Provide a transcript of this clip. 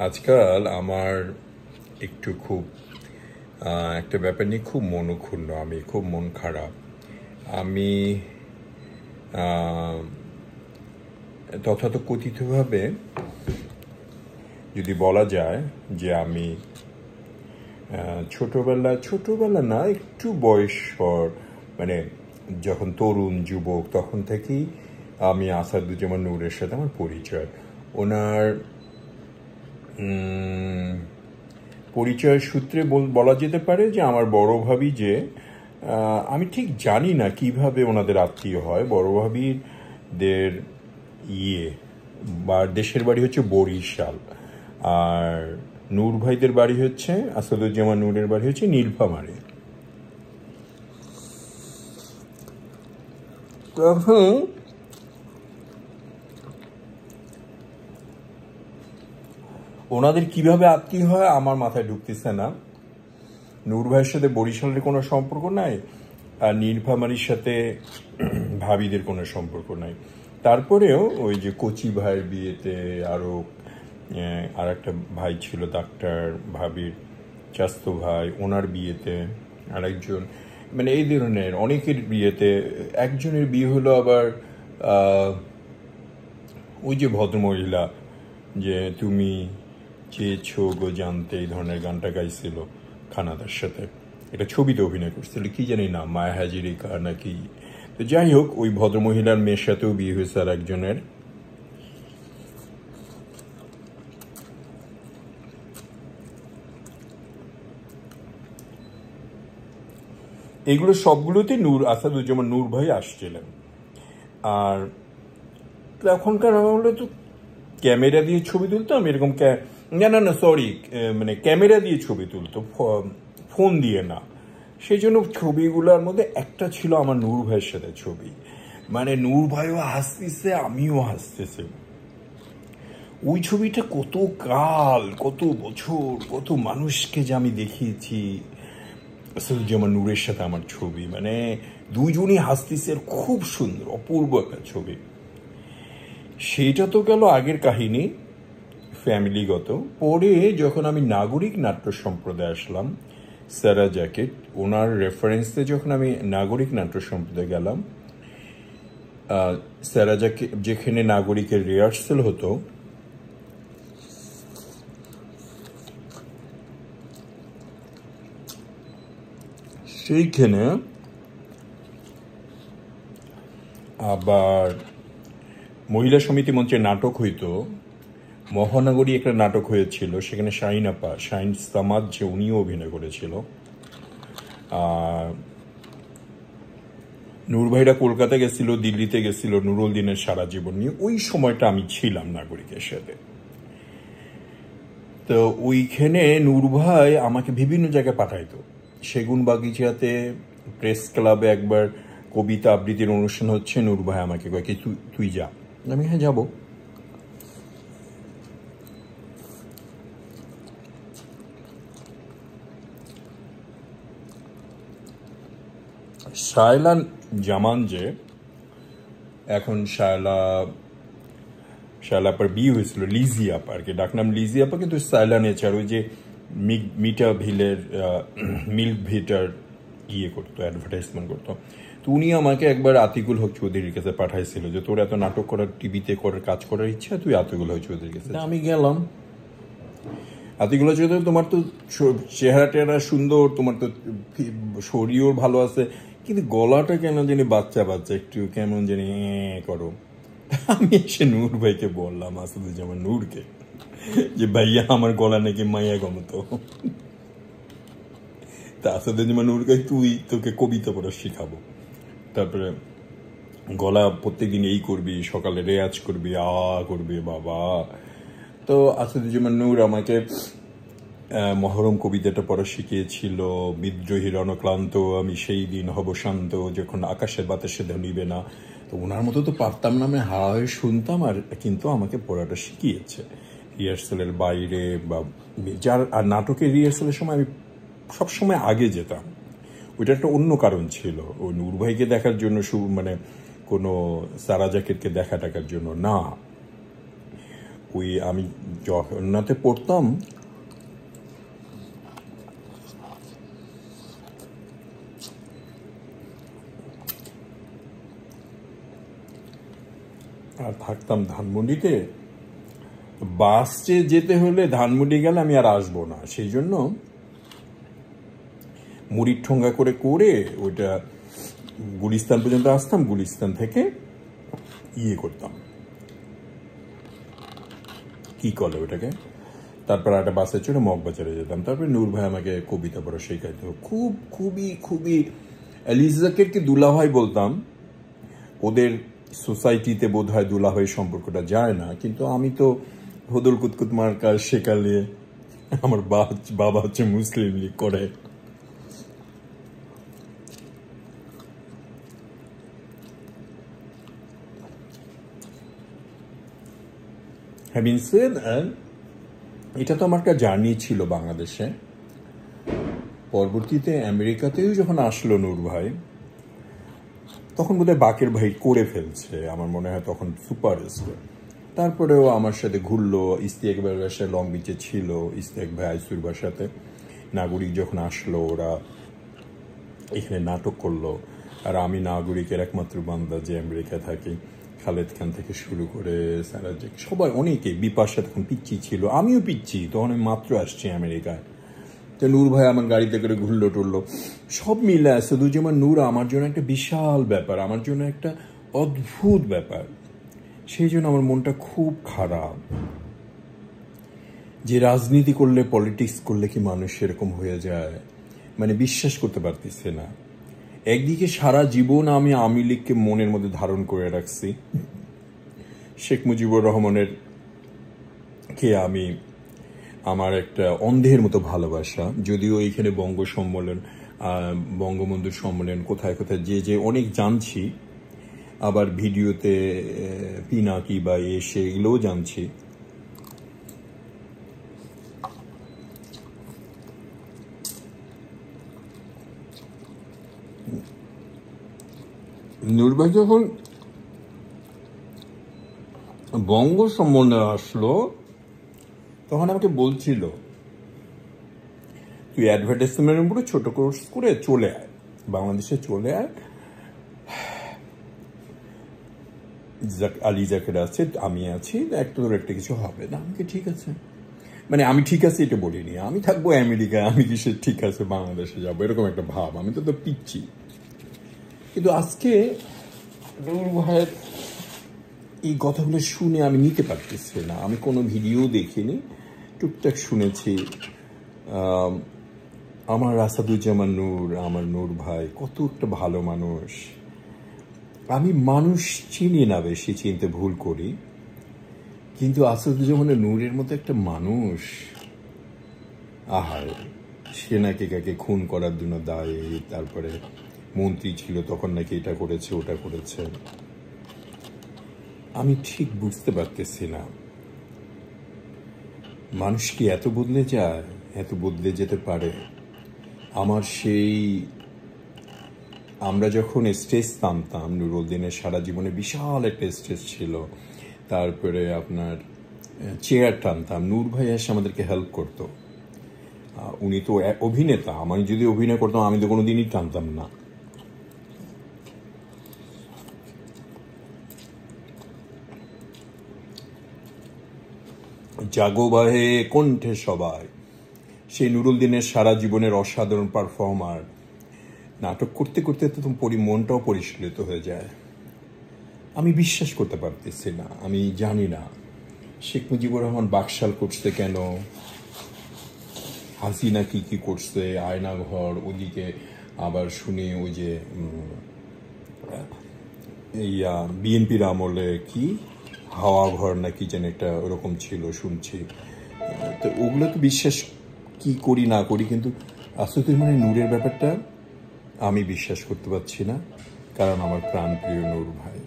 আজকাল আমার একটু খুব একটা ব্যাপার নিয়ে খুব মনক্ষুণ্ণ, আমি খুব মন খারাপ। আমি তথাকথিতভাবে যদি বলা যায় যে আমি ছোটবেলা না, একটু বয়স মানে যখন তরুণ যুবক তখন থেকেই আমি আসাদুজ্জামান নূরের সাথে আমার পরিচয়। ওনার পরিচয়ের সূত্রে বলা যেতে পারে যে আমার বড় ভাবি, যে আমি ঠিক জানি না কিভাবে ওনাদের আত্মীয় হয়। বড় ভাবিদের বা দেশের বাড়ি হচ্ছে বরিশাল, আর নূর ভাইদের বাড়ি হচ্ছে, আসাদুজ্জামান নূরের বাড়ি হচ্ছে নীলফামারী। তখন ওনাদের কিভাবে আত্মীয় হয় আমার মাথায় ঢুকতেছে না। নূর ভাইয়ের সাথে বরিশালের কোনো সম্পর্ক নাই, আর নীলফামারীর সাথে ভাবিদের কোনো সম্পর্ক নাই। তারপরেও ওই যে কচি ভাইয়ের বিয়েতে আর একটা ভাই ছিল, ডাক্তার ভাবির চাস্তো ভাই, ওনার বিয়েতে আরেকজন, মানে এই ধরনের অনেকের বিয়েতে একজনের বিয়ে হলো। আবার ওই যে ভদ্রমহিলা, যে তুমি চেয়েছো গো জানতে, এই ধরনের গানটা গাইছিল খানাদার সাথে, এটা ছবিতে অভিনয় করছিল, কি জানি না, মায়া হাজিরিকা নাকি। তো যাই হোক, ওই ভদ্রমহিলার মেয়ের সাথেও বিয়ে হয়েছে আর একজনের। এগুলো সবগুলোতে আসাদুজ্জামান নূর ভাই আসছিলেন। আর তখনকার আমলে তো ক্যামেরা দিয়ে ছবি তুলতাম, এরকম মানে ক্যামেরা দিয়ে ছবি তুলতো, ফোন দিয়ে না। সেই জন্য ছবিগুলোর মধ্যে একটা ছিল আমার নূর ভাইয়ের সাথে ছবি, মানে নূর ভাইও হাসতেছে, আমিও হাসতেছে। ওই ছবিটা কত কাল, কত বছর, কত মানুষকে যে আমি দেখিয়েছি আসাদুজ্জামান নূরের সাথে আমার ছবি, মানে দুইজনই হাসতেছে, খুব সুন্দর অপূর্ব একটা ছবি। সেইটা তো গেল আগের কাহিনী, ফ্যামিলিগত। পরে যখন আমি নাগরিক নাট্য সম্প্রদায় আসলাম, সারা জ্যাকেট ওনার রেফারেন্সে যখন আমি নাগরিক নাট্য সম্প্রদায় গেলাম, সারা জ্যাকেট যেখানে নাগরিকের রিহার্সেল হতো, সেইখানে আবার মহিলা সমিতি মঞ্চে নাটক হইতো, মহানগরী একটা নাটক হয়েছিল, সেখানে শাহিন সামাদ যে উনিও অভিনয় করেছিল। নূর ভাইরা কলকাতা গেছিল, দিল্লিতে গেছিল নুরুল দিনের সারা জীবন নিয়ে। ওই সময়টা আমি ছিলাম নাগরিকের সাথে। তো ওইখানে নূর ভাই আমাকে বিভিন্ন জায়গায় পাঠাইতো। সেগুন বাগিচাতে প্রেস ক্লাবে একবার কবিতা আবৃত্তির অনুষ্ঠান হচ্ছে, নূর ভাই আমাকে কয় কি তুই যা। আমি হ্যাঁ যাবো। শায়লা জামান, যে এখন শায়লাপার বিয়ে হয়েছিল লিজি আপা, আর কি ডাকনাম লিজি আপা, কিন্তু শায়লা নেচার, ওই যে মিল্ক ভিটার করতো, অ্যাডভার্টাইজমেন্ট করতো। তো উনি আমাকে একবার আতিকুল হক চৌধুরীর কাছে পাঠাইছিল, যে তোর এত নাটক করার, টিভিতে কাজ করার ইচ্ছা, তুই আতিকুল হক চৌধুরীর কাছে। আমি গেলাম। আতিকুল হক চৌধুরী, তোমার তো চেহারা টেহারা সুন্দর, তোমার তো শরীরও ভালো আছে, কিন্তু গলাটা কেন জানি বাচ্চা বাচ্চা, একটু কেমন জানি করো। আমি এসে নূর ভাইকে বললাম, আসাদুজ্জামান নূরকে, যে ভাইয়া আমার গলা নাকি মাইয়া গমতো। তা আসাদুজ্জামান নূরকে, তোকে কবিতা পড়া শিখাবো, তারপরে গলা প্রত্যেকদিন এই করবি, সকালে রেয়াজ করবি, করবি বাবা। তো আসাদুজ্জামান নূর আমাকে মহরম কবিতাটা পড়া শিখিয়েছিল। বিদ্রোহী রণক্লান্ত আমি সেই দিন হব শান্ত, যখন আকাশের বাতাসে ধনিবে না। তো ওনার মতো তো পারতাম না, আমি হাওয়ায় শুনতাম, আর কিন্তু আমাকে পড়াটা শিখিয়েছে রিহার্সেলের বাইরে। বা আর নাটকের রিহার্সেলের সময় আমি সবসময় আগে যেতাম। ওইটা একটা অন্য কারণ ছিল, ওই নূর ভাইকে দেখার জন্য, মানে কোনো সারা জ্যাকেটকে দেখার জন্য না। ওই আমি জগন্নাথে পড়তাম, আর থাকতাম ধানমন্ডিতে। বাসে যেতে হলে ধানমন্ডি গেলে আমি আর আসবো না, সেই জন্য মুড়ির ঠোঙ্গা করে করে ওইটা গুলিস্তান পর্যন্ত আসতাম, গুলিস্তান থেকে ইয়ে করতাম, কি কলে ওটাকে, তারপর একটা বাসে চড়ে মগবাজারে যেতাম। তারপরে নূর ভাই আমাকে কবিতা পড়া শেখাইতো, খুবই খুবই। এলিজাকে দুলাভাই বলতাম, ওদের সোসাইটিতে বোধ হয় দুলাভাই সম্পর্কটা যায় না, কিন্তু আমি তো হদল কুতকুত মার্কা শেখালে, আমার বাবা হচ্ছে মুসলিম লীগ করে। হ্যাভিং সেড দ্যাট, এটা তো আমার একটা জার্নি ছিল বাংলাদেশে। পরবর্তীতে আমেরিকাতেও যখন আসলো নূর ভাই, তখন বোধহয় বাকের ভাই করে ফেলছে, আমার মনে হয় তখন সুপারস্টার। তারপরেও আমার সাথে ঘুরলো, ইস্তিয়াক ভাইয়ের বাসায় লং বিচে ছিল, ইস্তিয়াক ভাই আইসুর বাসাতে। নাগরিক যখন আসলো, ওরা এখানে নাটক করলো, আর আমি নাগরিকের একমাত্র বান্দা যে আমেরিকায় থাকি। খালেদ খান থেকে শুরু করে সারাজিক সবাই, অনেকে, বিপাশা তখন পিচ্ছি ছিল, আমিও পিচ্ছি, তখন আমি মাত্র আসছি আমেরিকায়। তো নূর ভাই আমার গাড়িতে করে ঘুরলো টুরলো, সব মিলে শুধু যেমন নূর আমার জন্য একটা বিশাল ব্যাপার, আমার জন্য একটা অদ্ভুত ব্যাপার। সেই জন্য আমার মনটা খুব খারাপ যে রাজনীতি করলে, পলিটিক্স করলে কি মানুষ এরকম হয়ে যায়, মানে বিশ্বাস করতে পারতেছে না। একদিকে সারা জীবন আমি আওয়ামী লীগকে মনের মধ্যে ধারণ করে রাখছি, শেখ মুজিবুর রহমানের কে আমি আমার একটা অন্ধের মতো ভালোবাসা। যদিও এইখানে বঙ্গবন্ধু সম্মেলন কোথায় কোথায় যে অনেক জানছি, আবার ভিডিওতে পিনাকি বা এসে এগুলোও জানছি। নূর ভাই যখন বঙ্গ সম্মেলনে আসলো, তখন আমাকে বলছিল, তুই অ্যাডভার্টাইজমেন্টের উপরে ছোট কোর্স করে চলে আয়, বাংলাদেশে চলে আয়, আলী জাকের আছে, আমি আছি, তোর একটা কিছু হবে না। আমাকে ঠিক আছে, মানে আমি ঠিক আছে এটা বলিনি, আমি থাকবো আমেরিকায়, আমি কি সে ঠিক আছে বাংলাদেশে যাবো, এরকম একটা ভাব। আমি তো পিচ্ছি। কিন্তু আজকে নূর ভাইয়ের এই কথাগুলো শুনে আমি নিতে পারতেছি না। আমি কোনো ভিডিও দেখিনি, টুকটাক শুনেছি। আমার আসাদুজ্জামান নূর, আমার নূর ভাই কত একটা ভালো মানুষ। আমি মানুষ চিনি না, বেশি চিনতে ভুল করি, কিন্তু আসাদুজ্জামানের নূরের মতো একটা মানুষ, আহার, সে নাকি কাকে খুন করার জন্য দায়ী, তারপরে মন্ত্রী ছিল তখন নাকি এটা করেছে ওটা করেছে। আমি ঠিক বুঝতে পারতেছি না, মানুষ কি এত বদলে যায়, এত বদলে যেতে পারে? আমার সেই, আমরা যখন স্টেজ টানতাম, নুরুদ্দিনের সারা জীবনে বিশাল একটা স্টেজ ছিল, তারপরে আপনার চেয়ার টানতাম, নূর ভাই এসে আমাদেরকে হেল্প করতো। উনি তো অভিনেতা, আমি যদি অভিনয় করতাম আমি তো কোনো দিনই টানতাম না। জাগো বাহে কণ্ঠে সবাই, সেই নুরুদ্দিনের সারা জীবনের অসাধারণ পারফর্মার। নাটক করতে করতে তো মনটাও পরিশীলিত হয়ে যায়। আমি বিশ্বাস করতে পারতেছি না, আমি জানি না শেখ মুজিবুর রহমান বাকশাল করছে কেন, হাসিনা কি কি করছে, আয়নাঘর, ওদিকে আবার শুনি ওই যে বিএনপির আমলে কি হাওয়া ঘর না কি যেন একটা ওরকম ছিল শুনছি। তো ওগুলো তো বিশ্বাস কি করি না করি, কিন্তু আসলে মানে নূরের ব্যাপারটা আমি বিশ্বাস করতে পারছি না, কারণ আমার প্রাণপ্রিয় নূর ভাই।